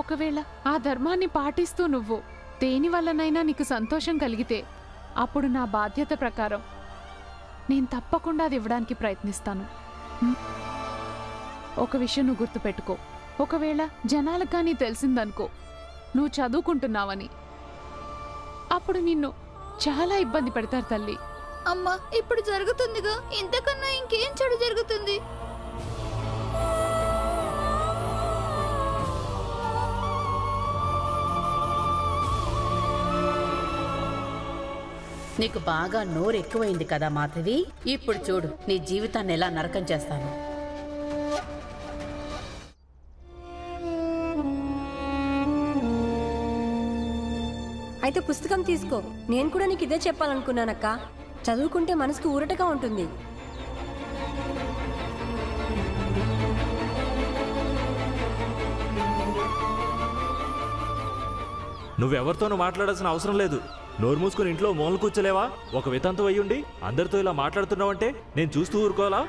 ఒకవేళ ఆ ధర్మాన్ని పాటిస్తూ నువ్వు దేని వల్లనైనా నీకు సంతోషం కలిగితే అప్పుడు నా బాధ్యత ప్రకారం నేను తప్పకుండా అది ఇవ్వడానికి ప్రయత్నిస్తాను. ఒక విషయం నువ్వు గుర్తుపెట్టుకో, ఒకవేళ జనాలకు కానీ తెలిసిందనుకో నువ్వు చదువుకుంటున్నావని, అప్పుడు నిన్ను చాలా ఇబ్బంది పెడతారు తల్లి. అమ్మా, ఇప్పుడు జరుగుతుందిగా, ఇంతకన్నా ఇంకేం చెడు జరుగుతుంది? నీకు బాగా నోరు ఎక్కువైంది కదా మాధవి. ఇప్పుడు చూడు నీ జీవితాన్ని ఎలా నరకం చేస్తాను. అయితే పుస్తకం తీసుకో. నేను కూడా నీకు ఇదే చెప్పాలనుకున్నానక్క. చదువుకుంటే మనసుకు ఊరటగా ఉంటుంది. నువ్వెవరితోనూ మాట్లాడాల్సిన అవసరం లేదు. నోరు మూసుకుని ఇంట్లో మూల కూర్చోలేవా? ఒక వితంతు అయ్యుండి అందరితో ఇలా మాట్లాడుతున్నావంటే నేను చూస్తూ ఊరుకోవాలా?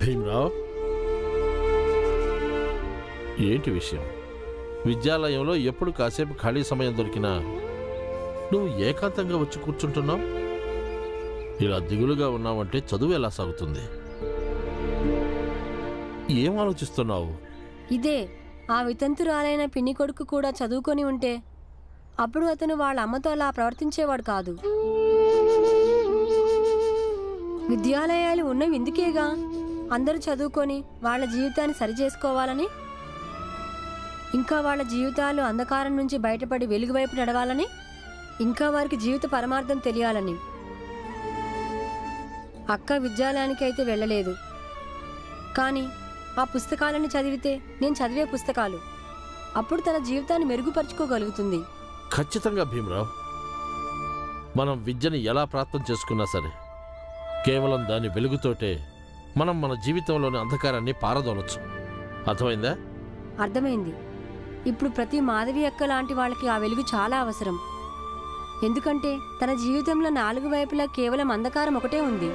భీమ్రావ్, ఏంటి విషయం? విద్యాలయంలో ఎప్పుడు కాసేపు ఖాళీ సమయం దొరికినా నువ్వు ఏకాంతంగా వచ్చి కూర్చుంటున్నావు. ఇలా దిగులుగా ఉన్నావంటే చదువు ఎలా సాగుతుంది? ఏం ఆలోచిస్తున్నావు? ఇదే, ఆ వితంతురాలైన పిన్ని కొడుకు కూడా చదువుకొని ఉంటే అప్పుడు అతను వాళ్ళ అమ్మతో అలా ప్రవర్తించేవాడు కాదు. విద్యాలయాలు ఉన్నవి ఇందుకేగా, అందరూ చదువుకొని వాళ్ళ జీవితాన్ని సరిచేసుకోవాలని, ఇంకా వాళ్ళ జీవితాలు అంధకారం నుంచి బయటపడి వెలుగువైపు నడవాలని, ఇంకా వారికి జీవిత పరమార్థం తెలియాలని. అక్క విద్యాలయానికి అయితే వెళ్ళలేదు, కానీ ఆ పుస్తకాలను చదివితే, నేను చదివే పుస్తకాలు, అప్పుడు తన జీవితాన్ని మెరుగుపరుచుకోగలుగుతుంది. ఖచ్చితంగా భీమ్రావ్, మనం విద్యని ఎలా ప్రాప్తం చేసుకున్నా సరే కేవలం దాని వెలుగుతోటే మనం మన జీవితంలోని అంధకారాన్ని పారదోలొచ్చు. అర్థమైందా? అర్థమైంది. ఇప్పుడు ప్రతి మాధవి అక్క లాంటి వాళ్ళకి ఆ వెలుగు చాలా అవసరం. ఎందుకంటే తన జీవితంలో 4 వైపులా కేవలం అంధకారం ఒకటే ఉంది.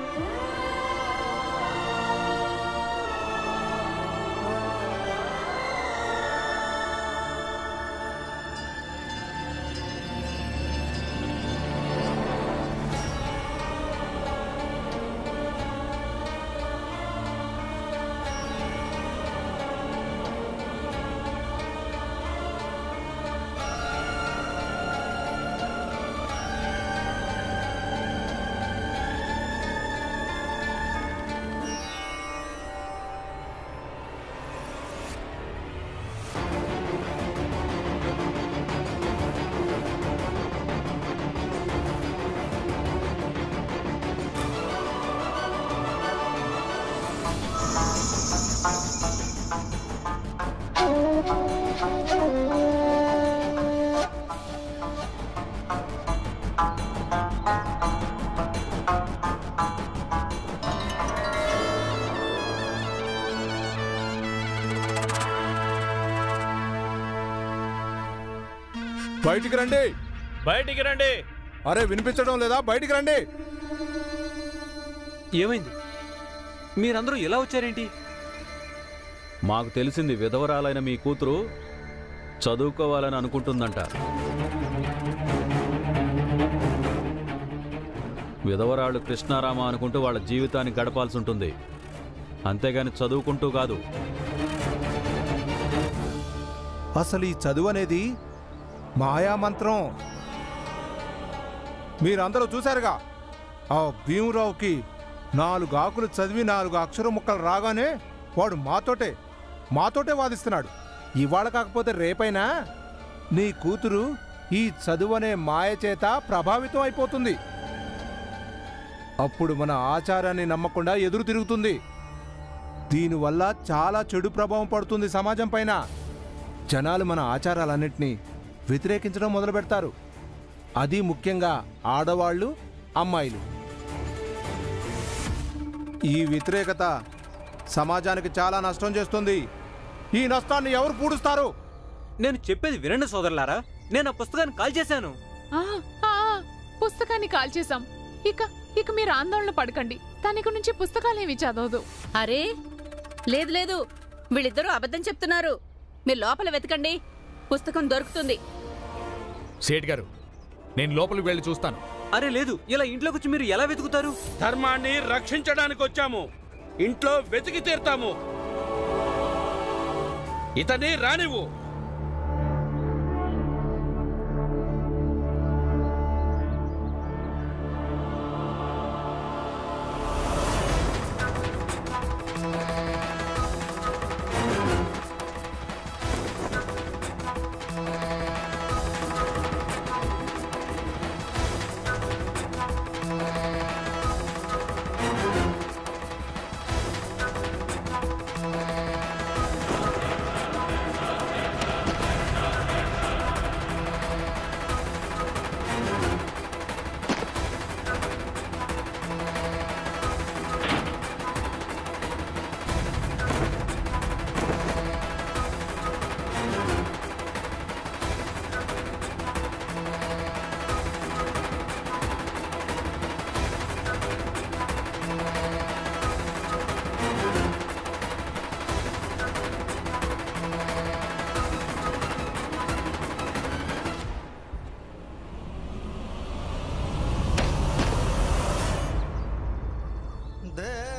బయటికి రండి, బయటికి రండి. అరే వినిపించడం లేదా? బయటికి రండి. ఏమైంది? మీరందరూ ఎలా వచ్చారేంటి? మాకు తెలిసింది, విధవరాలైన మీ కూతురు చదువుకోవాలని అనుకుంటుందంట. విధవరాళ్ళు కృష్ణారామ అనుకుంటూ వాళ్ళ జీవితాన్ని గడపాల్సి ఉంటుంది, అంతేగాని చదువుకుంటూ కాదు. అసలు ఈ చదువు అనేది మాయామంత్రం. మీరందరూ చూశారుగా, ఆ భీమరావుకి 4 ఆకులు చదివి 4 అక్షర ముక్కలు రాగానే వాడు మాతోటే వాదిస్తున్నాడు. ఇవాళ కాకపోతే రేపైనా నీ కూతురు ఈ చదువనే మాయ చేత ప్రభావితం అయిపోతుంది. అప్పుడు మన ఆచారాన్ని నమ్మకుండా ఎదురు తిరుగుతుంది. దీనివల్ల చాలా చెడు ప్రభావం పడుతుంది సమాజం పైన. జనాలు మన ఆచారాలన్నింటినీ వ్యతిరేకించడం మొదలు పెడతారు. అది ముఖ్యంగా ఆడవాళ్ళు, అమ్మాయిలు. ఈ వ్యతిరేకత సమాజానికి చాలా నష్టం చేస్తుంది. ఈ నష్టాన్ని ఎవరు పూడుస్తారు? నేను చెప్పేది వినండి సోదరులారా, నేను ఆ పుస్తకాన్ని కాల్ చేశాను. పుస్తకాన్ని కాల్ చేశాం. ఇక మీరు ఆందోళన పడకండి. తనకు నుంచి పుస్తకాలేమి చదవదు. అరే లేదు లేదు, వీళ్ళిద్దరూ అబద్ధం చెప్తున్నారు. మీరు లోపల వెతకండి, పుస్తకం దొరుకుతుంది. సేట్ గారు, నేను లోపలికి వెళ్ళి చూస్తాను. అరే లేదు, ఇలా ఇంట్లోకి వచ్చి మీరు ఎలా వెతుకుతారు? ధర్మాన్ని రక్షించడానికి వచ్చాము, ఇంట్లో వెతికి తీరుతాము. ఇతని రానివ్వు.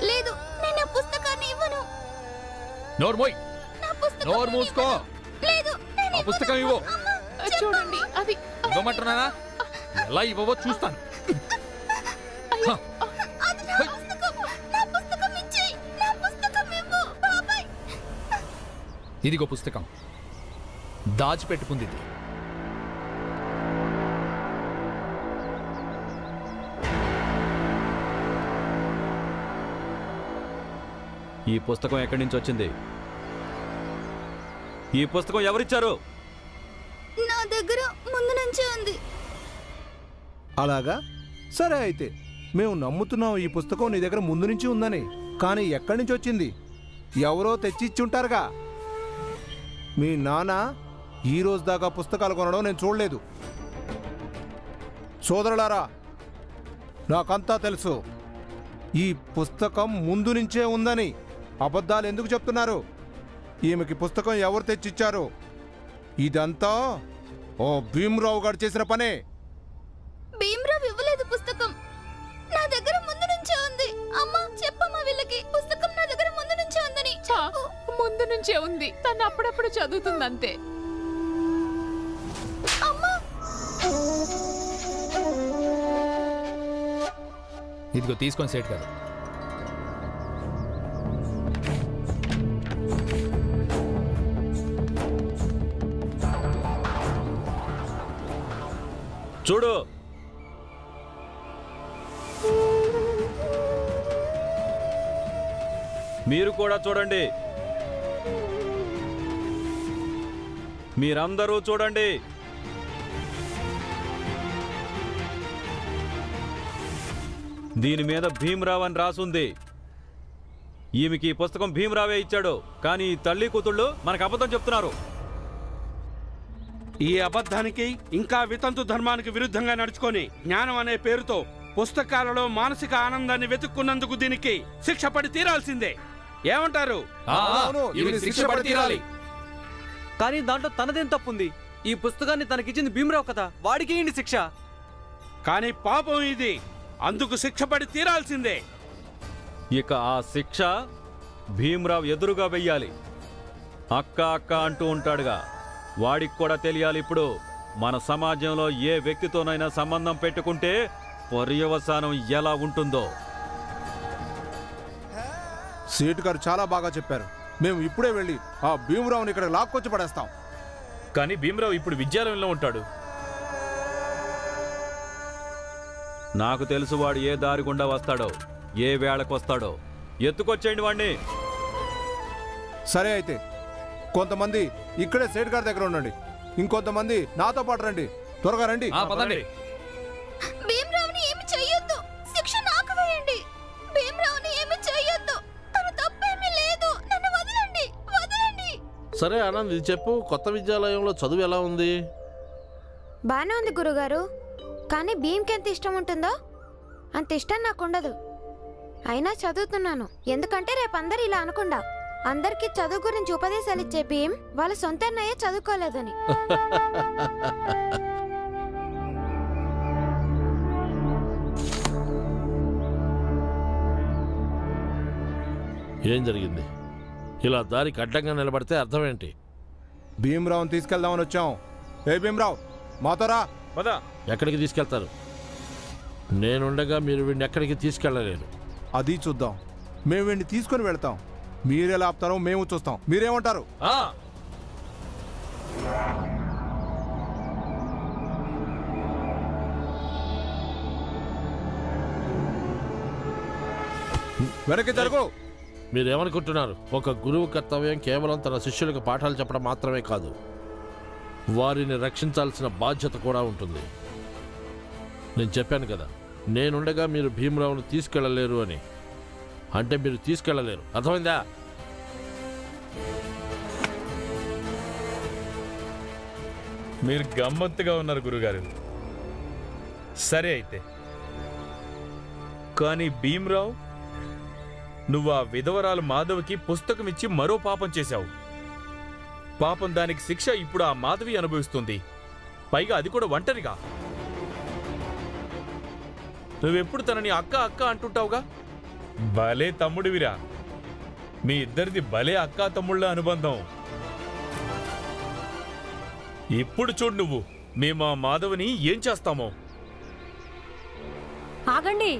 లేదు, నేను ఆ పుస్తకాన్ని ఇవ్వను. నోర్మోయ్, నోరు మూసుకో. లేదు, ఆ పుస్తకం ఇవ్వు. చూడండి, అది ఇవ్వమంటున్నానా? ఎలా ఇవ్వవో చూస్తాను. అది నా పుస్తకం. నా పుస్తకం ఇచ్చేయ్. నా పుస్తకం ఇవ్వు బాబాయ్. ఇదిగో పుస్తకం, దాచిపెట్టుకుంది. ఈ పుస్తకం ఎక్కడి నుంచి వచ్చింది? ఈ పుస్తకం ఎవరిచ్చారు? నా దగ్గర ముందు నుంచే ఉంది. అలాగా? సరే అయితే మేము నమ్ముతున్నాం ఈ పుస్తకం నీ దగ్గర ముందు నుంచి ఉందని. కానీ ఎక్కడి నుంచి వచ్చింది? ఎవరో తెచ్చిచ్చుంటారుగా. మీ నాన్న ఈ రోజు దాకా పుస్తకాలు కొనడం నేను చూడలేదు. సోదరులారా, నాకంతా తెలుసు. ఈ పుస్తకం ముందు నుంచే ఉందని. అబద్ధాలు ఎందుకు చెప్తున్నారు? ఈమెకి పుస్తకం ఎవరు తెచ్చిచ్చారు? ఇదంతా ఓ భీమరావు గారు చేసిన పనే. భీమరావు ఇవ్వలేదు పుస్తకం. నా దగ్గర ముందు నుంచే ఉంది. అమ్మా చెప్పమ్మా వీళ్ళకి, పుస్తకం నా దగ్గర ముందు నుంచే ఉందని. ముందు నుంచే ఉంది. తను అప్పుడప్పుడు చదువుతుందంతే. అమ్మా, ఇదిగో తీసుకొని సేట్ గారు. చూడు, మీరు కూడా చూడండి. మీరందరూ చూడండి. దీని మీద భీమరావు అని రాసుంది. ఈమెకి ఈ పుస్తకం భీమరావే ఇచ్చాడు. కానీ ఈ తల్లి కూతుళ్ళు మనకు అబద్ధం చెప్తున్నారు. ఈ అబద్ధానికి, ఇంకా వితంతు ధర్మానికి విరుద్ధంగా నడుచుకొని జ్ఞానం అనే పేరుతో పుస్తకాలలో మానసిక ఆనందాన్ని వెతుక్కున్నందుకు దీనికి శిక్ష పడి తీరాల్సిందే. ఏమంటారు? శిక్ష పడి తీరాలి. కానీ దాంట్లో తనదేం తప్పుంది? ఈ పుస్తకాన్ని తనకిచ్చింది భీమరావు కదా, వాడికి ఏంటి శిక్ష? కానీ పాపం ఇది, అందుకు శిక్ష పడి తీరాల్సిందే. ఇక ఆ శిక్ష భీమరావు ఎదురుగా వెయ్యాలి. అక్క అక్క అంటూ ఉంటాడుగా, వాడికి కూడా తెలియాలి ఇప్పుడు మన సమాజంలో ఏ వ్యక్తితోనైనా సంబంధం పెట్టుకుంటే పర్యవసానం ఎలా ఉంటుందో. సేటు గారు చాలా బాగా చెప్పారు. మేము ఇప్పుడే వెళ్ళి ఆ భీమరావుని ఇక్కడ లాక్కొచ్చి పడేస్తాం. కానీ భీమరావు ఇప్పుడు విద్యాలయంలో ఉంటాడు. నాకు తెలుసు వాడు ఏ దారి గుండా వస్తాడో, ఏ వేళకు వస్తాడో. ఎత్తుకొచ్చేయండి వాడిని. సరే అయితే కొంతమంది ఇక్కడే సేటు గారి దగ్గర ఉండండి, ఇంకొంతమంది నాతో పాటు రండి. త్వరగా రండి. భీమరావుని ఏమి చెయ్యొద్దు. శిక్ష నాకు వేయండి. భీమరావుని ఏమి చెయ్యొద్దు. తన తప్పేమీ లేదు. సరే ఆనంద్, ఇది చెప్పు, కొత్త విద్యాలయంలో చదువు ఎలా ఉంది? బానే ఉంది గురుగారు, కానీ భీమ్కి ఎంత ఇష్టం ఉంటుందో అంత ఇష్టం నాకు ఉండదు. అయినా చదువుతున్నాను, ఎందుకంటే రేపు అందరు ఇలా అనకుండా అందరికీ చదువు గురించి ఉపదేశాలు ఇచ్చే భీమ్ వాళ్ళ సొంత అన్నయ్య చదువుకోలేదని. ఏం జరిగింది? ఇలా దారికి అడ్డంగా నిలబడితే అర్థం ఏంటి? భీమరావుని తీసుకెళ్దామని వచ్చాం. ఏ భీమరావు, మాతో రా. ఎక్కడికి తీసుకెళ్తారు? నేనుండగా మీరు వీడిని ఎక్కడికి తీసుకెళ్ళలేరు. అది చూద్దాం. మేము వీడిని తీసుకొని వెళ్తాం. మీరెలా ఆపుతారో మేము చూస్తాం. మీరేమంటారు? వెనక్కి జరుగు. మీరేమనుకుంటున్నారు? ఒక గురువు కర్తవ్యం కేవలం తన శిష్యులకు పాఠాలు చెప్పడం మాత్రమే కాదు, వారిని రక్షించాల్సిన బాధ్యత కూడా ఉంటుంది. నేను చెప్పాను కదా, నేనుండగా మీరు భీమరావును తీసుకెళ్ళలేరు అని. అంటే మీరు తీసుకెళ్ళలేరు, అర్థమైందా? మీరు గమ్మత్తుగా ఉన్నారు గురుగారు. సరే అయితే, కానీ భీమరావు, నువ్వు ఆ విధవరాలు మాధవికి పుస్తకం ఇచ్చి మరో పాపం చేశావు. పాపం దానికి శిక్ష ఇప్పుడు ఆ మాధవి అనుభవిస్తుంది, పైగా అది కూడా ఒంటరిగా. నువ్వెప్పుడు తనని అక్క అక్క అంటుంటావుగా. భలే తమ్ముడివిరా, మీ ఇద్దరిది భలే అక్కా తమ్ముళ్ళ అనుబంధం. ఇప్పుడు చూడు నువ్వు మేము ఆ మాధవిని ఏం చేస్తామో. ఆగండి.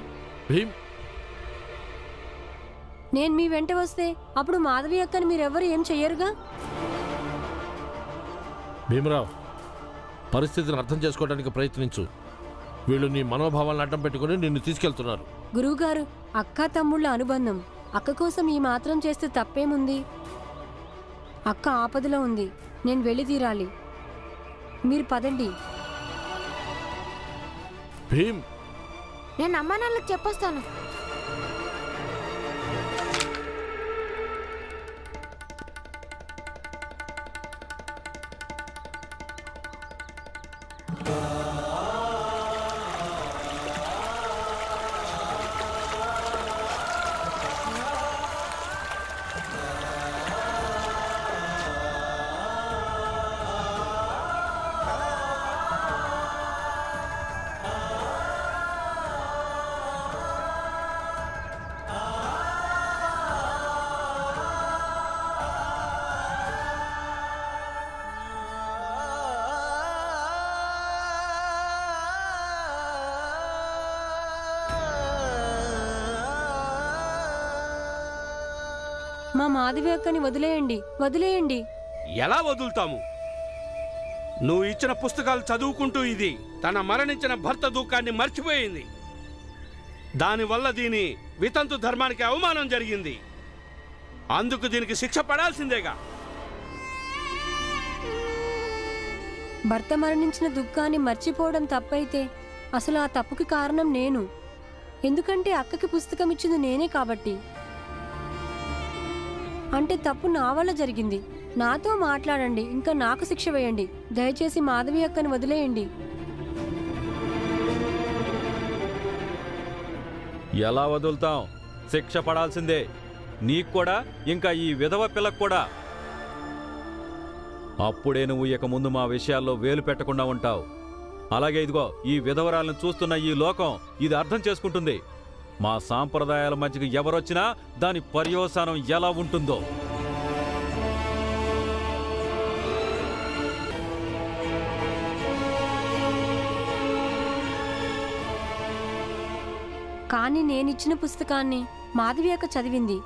నేను మీ వెంట వస్తే అప్పుడు మాధవి అక్కని మీరెవ్వరు ఏం చెయ్యరుగా. భీమరావు, పరిస్థితిని అర్థం చేసుకోవడానికి ప్రయత్నించు. వీళ్ళు నీ మనోభావాలను అడ్డం పెట్టుకుని నిన్ను తీసుకెళ్తున్నారు. గురువుగారు, అక్కా తమ్ముళ్ళ అనుబంధం. అక్క కోసం ఈ మాత్రం చేస్తే తప్పేముంది? అక్క ఆపదలో ఉంది, నేను వెళ్ళి తీరాలి. మీరు పదండి. భీమ్, నేను అమ్మా నాన్నలకు చెప్పొస్తాను. మా మాధవి అక్కని వదిలేయండి, వదిలేయండి. ఎలా వదులుతాము? నువ్వు ఇచ్చిన పుస్తకాలు చదువుకుంటూ ఇది తన మరణించిన భర్త దుఃఖాన్ని మర్చిపోయింది. దానివల్ల దీని వితంతు ధర్మానికి అవమానం జరిగింది. అందుకు దీనికి శిక్ష పడాల్సిందేగా. భర్త మరణించిన దుఃఖాన్ని మర్చిపోవడం తప్పైతే అసలు ఆ తప్పుకి కారణం నేను. ఎందుకంటే అక్కకి పుస్తకం ఇచ్చింది నేనే కాబట్టి. అంటే తప్పు నా వల్ల జరిగింది. నాతో మాట్లాడండి, ఇంకా నాకు శిక్ష వేయండి. దయచేసి మాధవి అక్కని వదిలేయండి. ఎలా వదులుతాం? శిక్ష పడాల్సిందే, నీకు కూడా, ఇంకా ఈ విధవ పిల్లకు కూడా. అప్పుడే నువ్వు ఇక ముందు మా విషయాల్లో వేలు పెట్టకుండా ఉంటావు. అలాగే ఇదిగో ఈ విధవరాలను చూస్తున్న ఈ లోకం ఇది అర్థం చేసుకుంటుంది. మా సాంప్రదాయాల మధ్యకి ఎవరొచ్చినా దాని పర్యవసానం ఎలా ఉంటుందో. కానీ నేనిచ్చిన పుస్తకాన్ని మాధవి అక్క చదివింది.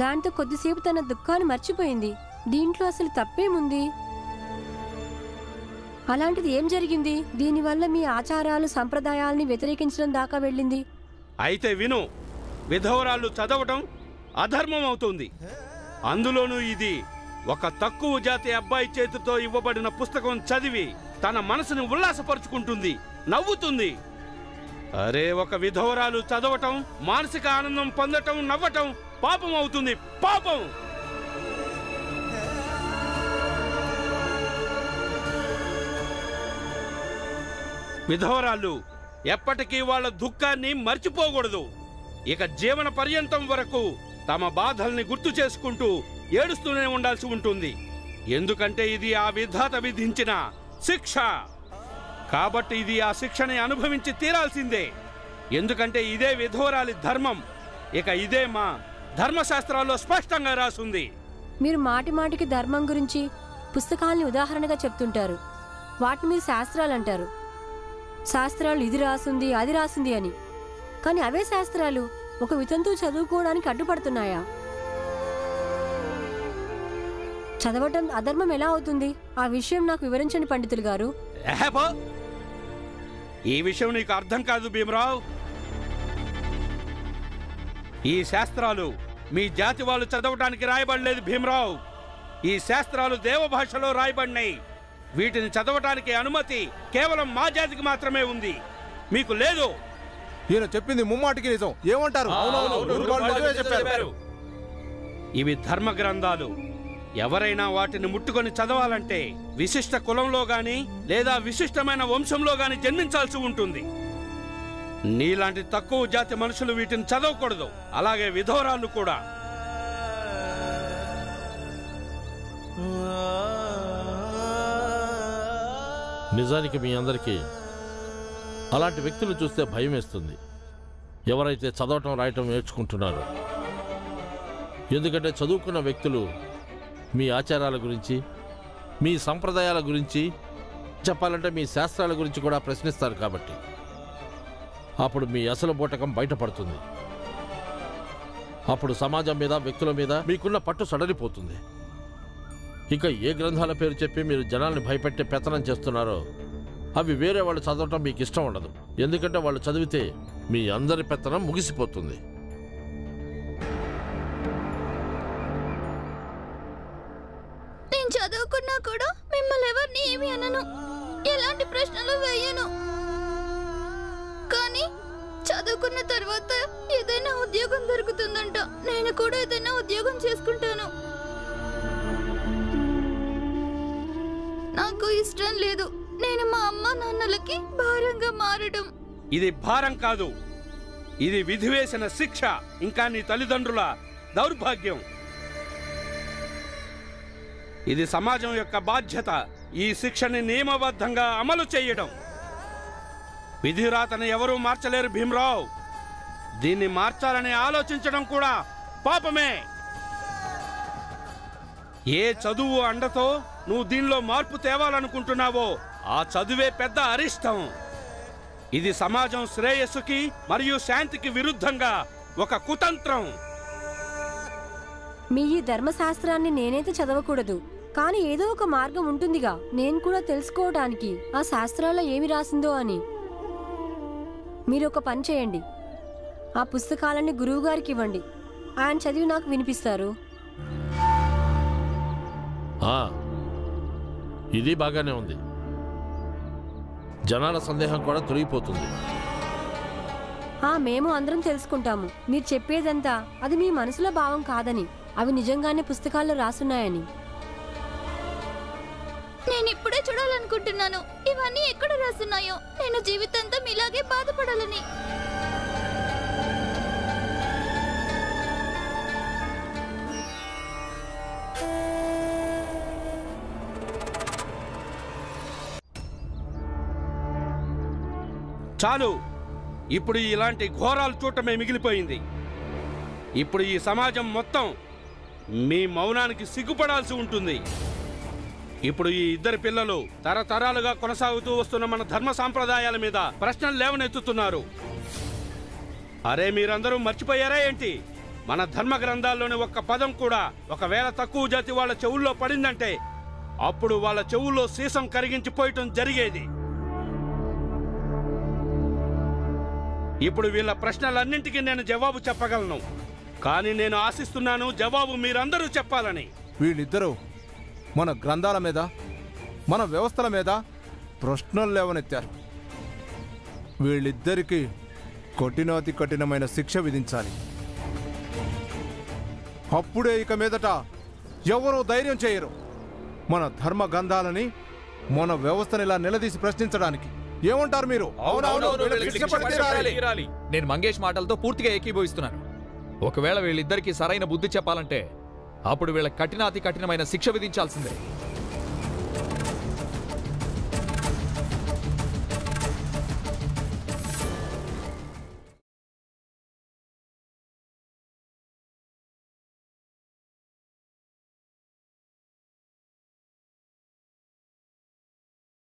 దాంతో కొద్దిసేపు తన దుఃఖాన్ని మర్చిపోయింది. దీంట్లో అసలు తప్పేముంది? అలాంటిది ఏం జరిగింది? దీనివల్ల మీ ఆచారాలు సంప్రదాయాల్ని వ్యతిరేకించడం దాకా వెళ్ళింది. అయితే విను, విధవరాళ్ళు చదవటం అధర్మం అవుతుంది. అందులోనూ ఇది ఒక తక్కువ జాతి అబ్బాయి చేతితో ఇవ్వబడిన పుస్తకం చదివి తన మనసును ఉల్లాసపరుచుకుంటుంది, నవ్వుతుంది. అరే, ఒక విధవరాలు చదవటం, మానసిక ఆనందం పొందటం, నవ్వటం పాపం అవుతుంది, పాపం. విధవరాళ్ళు ఎప్పటికీ వాళ్ళ దుఃఖాన్ని మర్చిపోకూడదు. ఇక జీవన పర్యంతం వరకు తమ బాధల్ని గుర్తు చేసుకుంటూ ఏడుస్తూనే ఉండాల్సి ఉంటుంది. ఎందుకంటే ఇది ఆ విధాత విధించిన శిక్ష. కాబట్టి ఇది ఆ శిక్షని అనుభవించి తీరాల్సిందే. ఎందుకంటే ఇదే విధవరాలి ధర్మం. ఇక ఇదే మా ధర్మశాస్త్రాల్లో స్పష్టంగా రాసుంది. మీరు మాటి మాటికి ధర్మం గురించి పుస్తకాల్ని ఉదాహరణగా చెప్తుంటారు. వాటిని మీరు శాస్త్రాలు అంటారు. శాస్త్రాలు ఇది రాసుంది అది రాసుంది అని. కానీ అవే శాస్త్రాలు ఒక వితంతువు చదువుకోవడానికి అడ్డుపడుతున్నాయా? చదవటం అధర్మం ఎలా అవుతుంది? ఆ విషయం నాకు వివరించండి పండితులు గారు. ఈ విషయం నీకు అర్థం కాదు భీమరావు. ఈ శాస్త్రాలు మీ జాతి వాళ్ళు చదవటానికి రాయబడలేదు భీమరావు. ఈ శాస్త్రాలు దేవభాషలో రాయబడినాయి. వీటిని చదవటానికి అనుమతి కేవలం మా జాతికి మాత్రమే ఉంది, మీకు లేదు. ఈయన చెప్పింది ముమ్మాటికి నిజం. ఏమంటారు? ఇవి ధర్మ గ్రంథాలు. ఎవరైనా వాటిని ముట్టుకొని చదవాలంటే విశిష్ట కులంలో గాని లేదా విశిష్టమైన వంశంలో గాని జన్మించాల్సి ఉంటుంది. నీలాంటి తక్కువ జాతి మనుషులు వీటిని చదవకూడదు. అలాగే విధవరాళ్ళు కూడా. నిజానికి మీ అందరికీ అలాంటి వ్యక్తులు చూస్తే భయం వేస్తుంది, ఎవరైతే చదవటం రాయటం నేర్చుకుంటున్నారో. ఎందుకంటే చదువుకున్న వ్యక్తులు మీ ఆచారాల గురించి, మీ సంప్రదాయాల గురించి, చెప్పాలంటే మీ శాస్త్రాల గురించి కూడా ప్రశ్నిస్తారు. కాబట్టి అప్పుడు మీ అసలు బూటకం బయటపడుతుంది. అప్పుడు సమాజం మీద, వ్యక్తుల మీద మీకున్న పట్టు సడలిపోతుంది. ఇంకా ఏ గ్రంథాల పేరు చెప్పి మీరు జనాల్ని భయపెట్టే పెత్తనం చేస్తున్నారో అవి వేరే వాళ్ళు చదవటం మీకు ఇష్టం ఉండదు. ఎందుకంటే వాళ్ళు చదివితే మీ అందరి పెత్తనం ముగిసిపోతుంది. నేను చదువుకున్నా కూడా మిమ్మల్ని ఎవరిని ఏమి అనను, ఎలాంటి ప్రశ్నలు వేయను. కానీ చదువుకున్న తర్వాత ఏదైనా ఉద్యోగం దొరుకుతుందంట. నేను కూడా ఏదైనా ఉద్యోగం చేసుకుంటాను. నాకు ఇష్టం లేదు నేను మా అమ్మ నాన్నలకి భారంగా మారడం. ఇది భారం కాదు, ఇది విధి వేసిన శిక్ష. ఇంకా నీ తల్లిదండ్రుల దౌర్భాగ్యం. ఇది సమాజం యొక్క బాధ్యత. ఈ శిక్షని నియమబద్ధంగా అమలు చేయడం. విధిరాతను ఎవరూ మార్చలేరు భీమరావు. దీన్ని మార్చాలని ఆలోచించడం కూడా పాపమే. ఏ చదువు అండతో నువ్వు దీనిలో మార్పు తేవాలనుకుంటున్నావో ఆ చదువే పెద్ద అరిష్టం. ఇది సమాజం శ్రేయస్సుకి మరియు శాంతికి విరుద్ధంగా ఒక కుతంత్రం. మీ ఈ ధర్మశాస్త్రాన్ని నేనైతే చదవకూడదు, కానీ ఏదో ఒక మార్గం ఉంటుందిగా నేను కూడా తెలుసుకోవడానికి ఆ శాస్త్రాల్లో ఏమి రాసిందో అని. మీరు ఒక పని చేయండి, ఆ పుస్తకాలన్నీ గురువుగారికి ఇవ్వండి. ఆయన చదివి నాకు వినిపిస్తారు. ఇది బాగానే ఉంది. జనాల సందేహం కూడా తొలగిపోతుంది. మేము అందరం తెలుసుకుంటాము మీరు చెప్పేదంతా అది మీ మనసులో భావం కాదని, అవి నిజంగానే పుస్తకాల్లో రాసున్నాయని. నేను ఇప్పుడే చూడాలనుకుంటున్నాను ఇవన్నీ ఎక్కడ రాసున్నాయో. నేను జీవితాంతం ఇలాగే బాధపడాలని. చాలు, ఇప్పుడు ఇలాంటి ఘోరాలు చూడటమే మిగిలిపోయింది. ఇప్పుడు ఈ సమాజం మొత్తం మీ మౌనానికి సిగ్గుపడాల్సి ఉంటుంది. ఇప్పుడు ఈ ఇద్దరు పిల్లలు తరతరాలుగా కొనసాగుతూ వస్తున్న మన ధర్మ సాంప్రదాయాల మీద ప్రశ్నలు లేవనెత్తుతున్నారు. అరే మీరందరూ మర్చిపోయారా ఏంటి? మన ధర్మ గ్రంథాల్లోని ఒక్క పదం కూడా ఒకవేళ తక్కువ జాతి వాళ్ళ చెవుల్లో పడిందంటే అప్పుడు వాళ్ళ చెవుల్లో సీసం కరిగించిపోయటం జరిగేది. ఇప్పుడు వీళ్ళ ప్రశ్నలన్నింటికీ నేను జవాబు చెప్పగలను, కానీ నేను ఆశిస్తున్నాను జవాబు మీరందరూ చెప్పాలని. వీళ్ళిద్దరూ మన గ్రంథాల మీద, మన వ్యవస్థల మీద ప్రశ్నలు లేవనెత్తారు. వీళ్ళిద్దరికీ కఠినాతి కఠినమైన శిక్ష విధించాలి. అప్పుడే ఇక మీదట ఎవరూ ధైర్యం చేయరు మన ధర్మ గ్రంథాలని, మన వ్యవస్థని ఇలా నిలదీసి ప్రశ్నించడానికి. ఏమంటారు మీరు? నేను మంగేష్ మాటలతో పూర్తిగా ఏకీభవిస్తున్నాను. ఒకవేళ వీళ్ళిద్దరికీ సరైన బుద్ధి చెప్పాలంటే అప్పుడు వీళ్ళ కఠినాతి కఠినమైన శిక్ష విధించాల్సిందే.